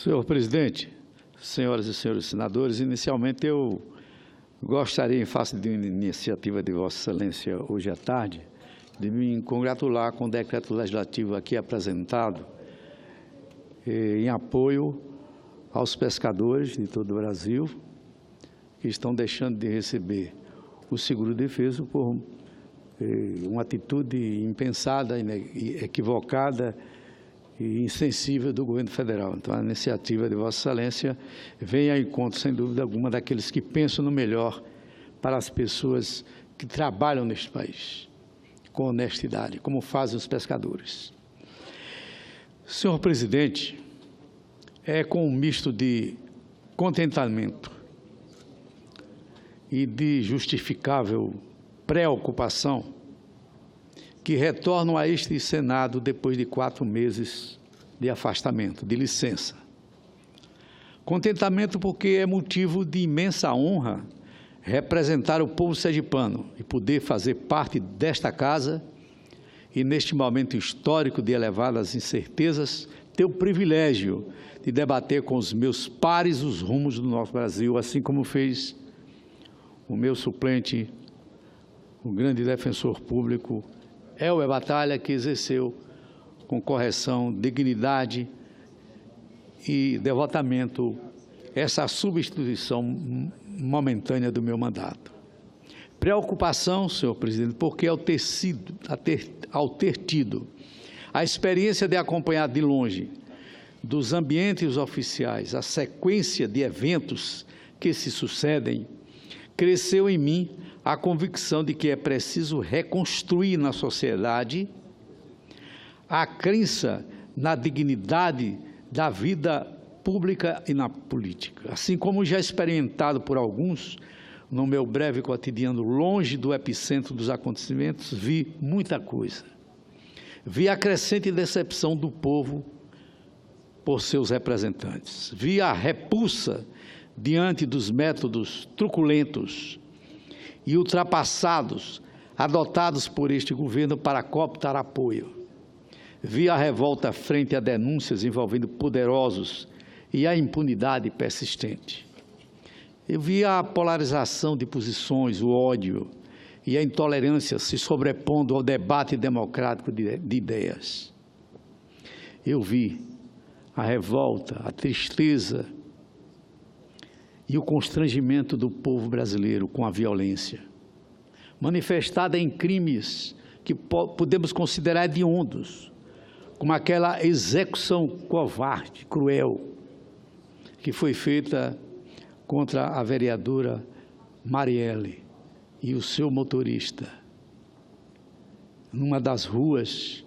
Senhor presidente, senhoras e senhores senadores, inicialmente eu gostaria, em face de uma iniciativa de Vossa Excelência hoje à tarde, de me congratular com o decreto legislativo aqui apresentado em apoio aos pescadores de todo o Brasil que estão deixando de receber o seguro-defeso por uma atitude impensada, equivocada e insensível do governo federal. Então, a iniciativa de Vossa Excelência vem ao encontro, sem dúvida alguma, daqueles que pensam no melhor para as pessoas que trabalham neste país, com honestidade, como fazem os pescadores. Senhor presidente, é com um misto de contentamento e de justificável preocupação que retornam a este Senado depois de 4 meses de afastamento, de licença. Contentamento porque é motivo de imensa honra representar o povo sergipano e poder fazer parte desta casa e, neste momento histórico de elevadas incertezas, ter o privilégio de debater com os meus pares os rumos do nosso Brasil, assim como fez o meu suplente, o grande defensor público, Elber Batalha, que exerceu com correção, dignidade e devotamento essa substituição momentânea do meu mandato. Preocupação, senhor presidente, porque ao ter tido a experiência de acompanhar de longe dos ambientes oficiais a sequência de eventos que se sucedem, cresceu em mim a convicção de que é preciso reconstruir na sociedade a crença na dignidade da vida pública e na política. Assim como já experimentado por alguns, no meu breve cotidiano, longe do epicentro dos acontecimentos, vi muita coisa. Vi a crescente decepção do povo por seus representantes. Vi a repulsa diante dos métodos truculentos e ultrapassados adotados por este governo para cooptar apoio. Vi a revolta frente a denúncias envolvendo poderosos e a impunidade persistente. Eu vi a polarização de posições, o ódio e a intolerância se sobrepondo ao debate democrático de ideias. Eu vi a revolta, a tristeza e o constrangimento do povo brasileiro com a violência, manifestada em crimes que podemos considerar hediondos, como aquela execução covarde, cruel, que foi feita contra a vereadora Marielle e o seu motorista, numa das ruas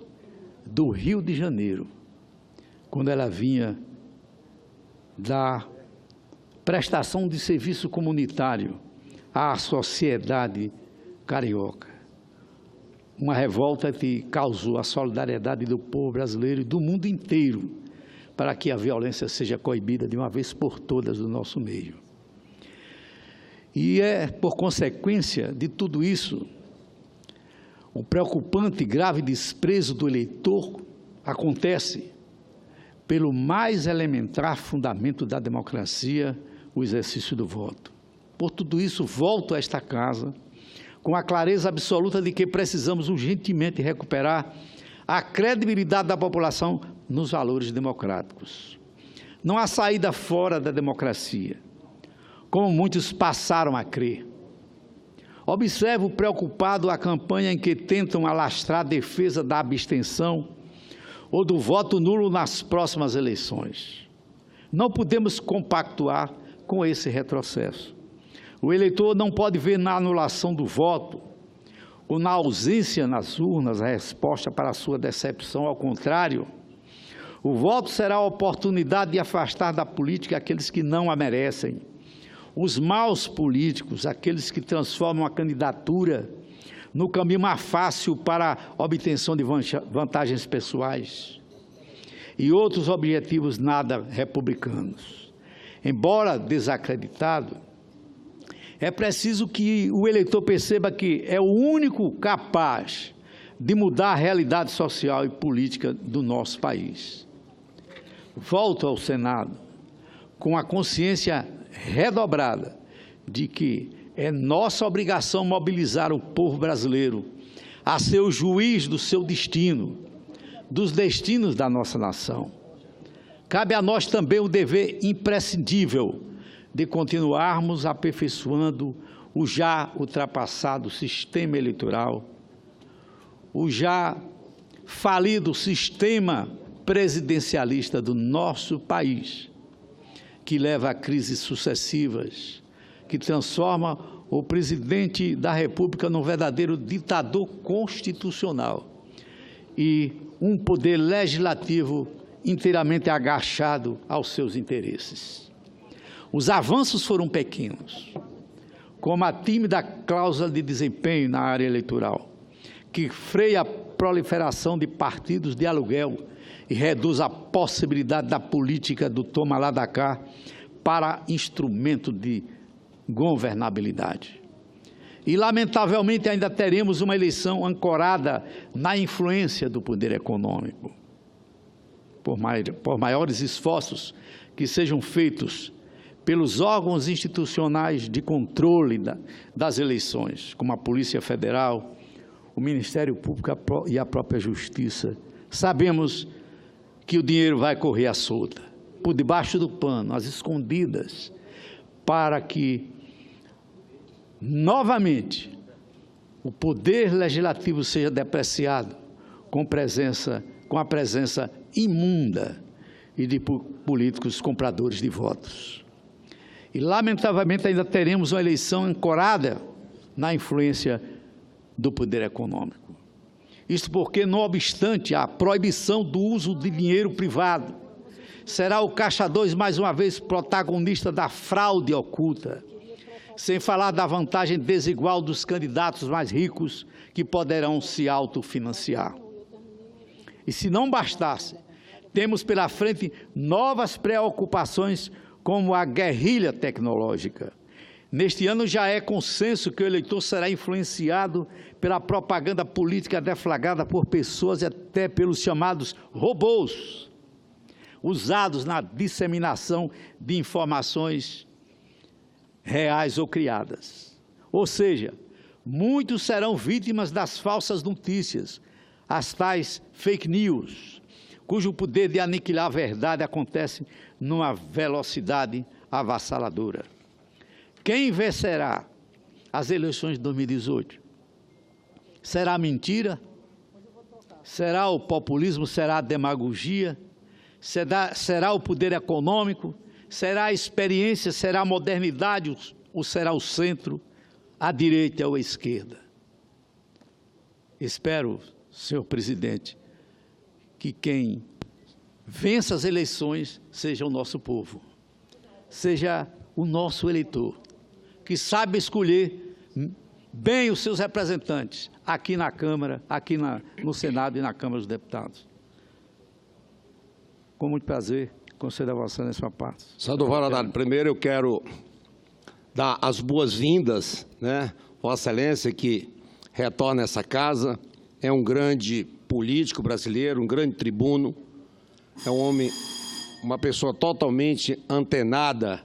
do Rio de Janeiro, quando ela vinha da prestação de serviço comunitário à sociedade carioca. Uma revolta que causou a solidariedade do povo brasileiro e do mundo inteiro para que a violência seja coibida de uma vez por todas do nosso meio. E é por consequência de tudo isso, o preocupante e grave desprezo do eleitor acontece pelo mais elementar fundamento da democracia, o exercício do voto. Por tudo isso, volto a esta casa com a clareza absoluta de que precisamos urgentemente recuperar a credibilidade da população nos valores democráticos. Não há saída fora da democracia, como muitos passaram a crer. Observo preocupado a campanha em que tentam alastrar a defesa da abstenção ou do voto nulo nas próximas eleições. Não podemos compactuar com esse retrocesso. O eleitor não pode ver na anulação do voto ou na ausência nas urnas a resposta para a sua decepção. Ao contrário, o voto será a oportunidade de afastar da política aqueles que não a merecem. Os maus políticos, aqueles que transformam a candidatura no caminho mais fácil para a obtenção de vantagens pessoais e outros objetivos nada republicanos. Embora desacreditado, é preciso que o eleitor perceba que é o único capaz de mudar a realidade social e política do nosso país. volto ao Senado com a consciência redobrada de que é nossa obrigação mobilizar o povo brasileiro a ser o juiz do seu destino, dos destinos da nossa nação. Cabe a nós também o dever imprescindível de continuarmos aperfeiçoando o já ultrapassado sistema eleitoral, o já falido sistema presidencialista do nosso país, que leva a crises sucessivas, que transforma o presidente da República num verdadeiro ditador constitucional e um poder legislativo inteiramente agachado aos seus interesses. Os avanços foram pequenos, como a tímida cláusula de desempenho na área eleitoral, que freia a proliferação de partidos de aluguel e reduz a possibilidade da política do toma lá da cá para instrumento de governabilidade. E, lamentavelmente, ainda teremos uma eleição ancorada na influência do poder econômico. Por maiores esforços que sejam feitos pelos órgãos institucionais de controle das eleições, como a Polícia Federal, o Ministério Público e a própria Justiça, sabemos que o dinheiro vai correr à solta, por debaixo do pano, às escondidas, para que, novamente, o poder legislativo seja depreciado com a presença imunda e de políticos compradores de votos. E, lamentavelmente, ainda teremos uma eleição ancorada na influência do poder econômico. Isto porque, não obstante a proibição do uso de dinheiro privado, será o Caixa 2 mais uma vez protagonista da fraude oculta, sem falar da vantagem desigual dos candidatos mais ricos que poderão se autofinanciar. E se não bastasse, temos pela frente novas preocupações como a guerrilha tecnológica. Neste ano já é consenso que o eleitor será influenciado pela propaganda política deflagrada por pessoas e até pelos chamados robôs, usados na disseminação de informações reais ou criadas. Ou seja, muitos serão vítimas das falsas notícias, as tais fake news, cujo poder de aniquilar a verdade acontece numa velocidade avassaladora. Quem vencerá as eleições de 2018? Será a mentira? Será o populismo? Será a demagogia? Será o poder econômico? Será a experiência? Será a modernidade? Ou será o centro, a direita ou a esquerda? Espero, senhor presidente, que quem vença as eleições seja o nosso povo, seja o nosso eleitor, que sabe escolher bem os seus representantes aqui na Câmara, aqui no Senado e na Câmara dos Deputados. Com muito prazer, concedo a Vossa Excelência a parte. Senador Valadares, primeiro eu quero dar as boas-vindas, Vossa Excelência, que retorna a essa casa, é um grande político brasileiro, um grande tribuno, é um homem, uma pessoa totalmente antenada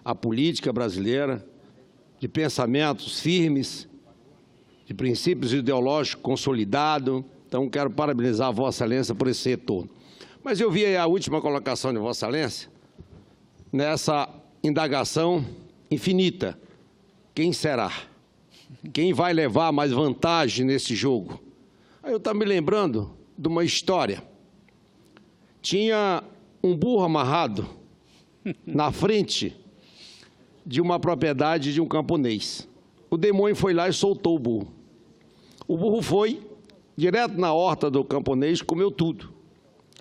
à política brasileira, de pensamentos firmes, de princípios ideológicos consolidados. Então, quero parabenizar a Vossa Excelência por esse retorno. Mas eu vi a última colocação de Vossa Excelência nessa indagação infinita. Quem será? Quem vai levar mais vantagem nesse jogo? Aí eu estava me lembrando de uma história. Tinha um burro amarrado na frente de uma propriedade de um camponês. O demônio foi lá e soltou o burro. O burro foi direto na horta do camponês, comeu tudo.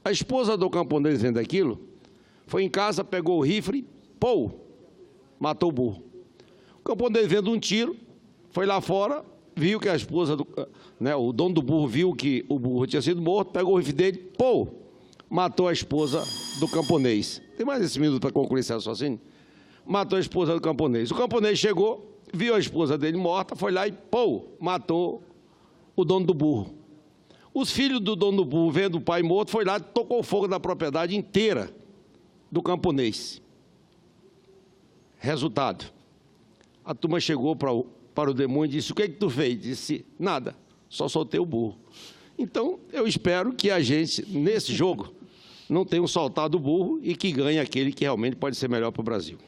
A esposa do camponês, vendo aquilo, foi em casa, pegou o rifle, matou o burro. O camponês, vendo um tiro, foi lá fora, viu que a esposa, o dono do burro viu que o burro tinha sido morto, pegou o rifle dele, matou a esposa do camponês. Tem mais esse minuto para concluir esse raciocínio? Matou a esposa do camponês. O camponês chegou, viu a esposa dele morta, foi lá e, matou o dono do burro. Os filhos do dono do burro, vendo o pai morto, foi lá e tocou fogo na propriedade inteira do camponês. Resultado, a turma chegou para o demônio e disse: o que é que tu fez? Disse: nada, só soltei o burro. Então, eu espero que a gente, nesse jogo, não tenha soltado o burro e que ganhe aquele que realmente pode ser melhor para o Brasil.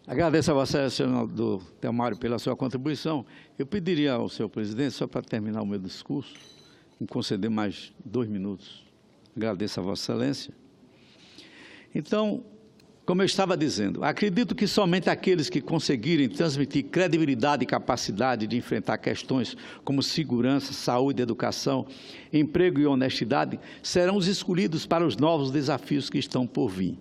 Agradeço a Vossa Excelência, senador Telmário, pela sua contribuição. Eu pediria ao senhor presidente, só para terminar o meu discurso, me conceder mais 2 minutos. Agradeço a Vossa Excelência. Então, como eu estava dizendo, acredito que somente aqueles que conseguirem transmitir credibilidade e capacidade de enfrentar questões como segurança, saúde, educação, emprego e honestidade serão os escolhidos para os novos desafios que estão por vir.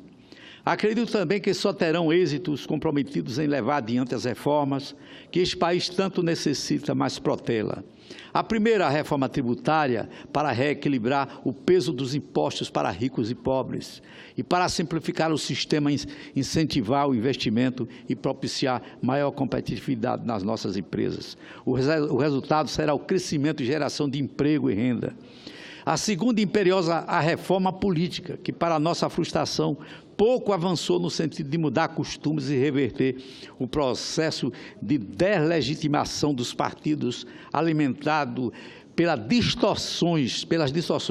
Acredito também que só terão êxitos comprometidos em levar adiante as reformas que este país tanto necessita, mas protela. A primeira, a reforma tributária, para reequilibrar o peso dos impostos para ricos e pobres e para simplificar o sistema, incentivar o investimento e propiciar maior competitividade nas nossas empresas. O resultado será o crescimento e geração de emprego e renda. A segunda imperiosa, a reforma política, que para nossa frustração pouco avançou no sentido de mudar costumes e reverter o processo de deslegitimação dos partidos alimentado pelas distorções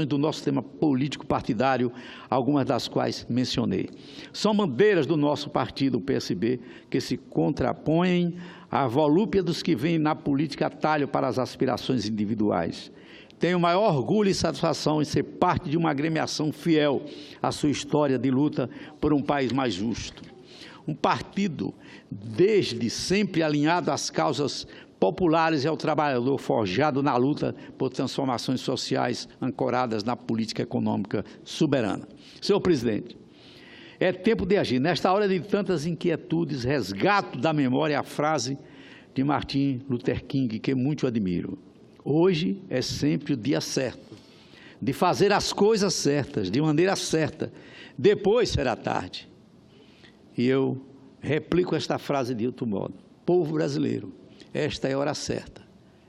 do nosso sistema político partidário, algumas das quais mencionei. São bandeiras do nosso partido, o PSB, que se contrapõem à volúpia dos que veem na política atalho para as aspirações individuais. Tenho maior orgulho e satisfação em ser parte de uma agremiação fiel à sua história de luta por um país mais justo. Um partido desde sempre alinhado às causas populares e ao trabalhador, forjado na luta por transformações sociais ancoradas na política econômica soberana. Senhor presidente, é tempo de agir. Nesta hora de tantas inquietudes, resgato da memória a frase de Martin Luther King, que muito admiro. Hoje é sempre o dia certo, de fazer as coisas certas, de maneira certa. Depois será tarde. E eu replico esta frase de outro modo. Povo brasileiro, esta é a hora certa.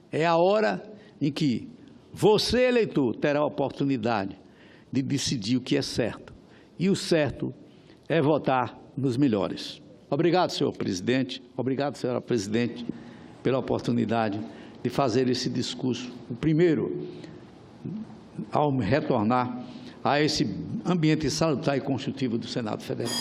É a hora em que você, eleitor, terá a oportunidade de decidir o que é certo. E o certo é votar nos melhores. Obrigado, senhor presidente. Obrigado, senhora presidente, pela oportunidade de fazer esse discurso, o primeiro, ao retornar a esse ambiente salutar e construtivo do Senado Federal.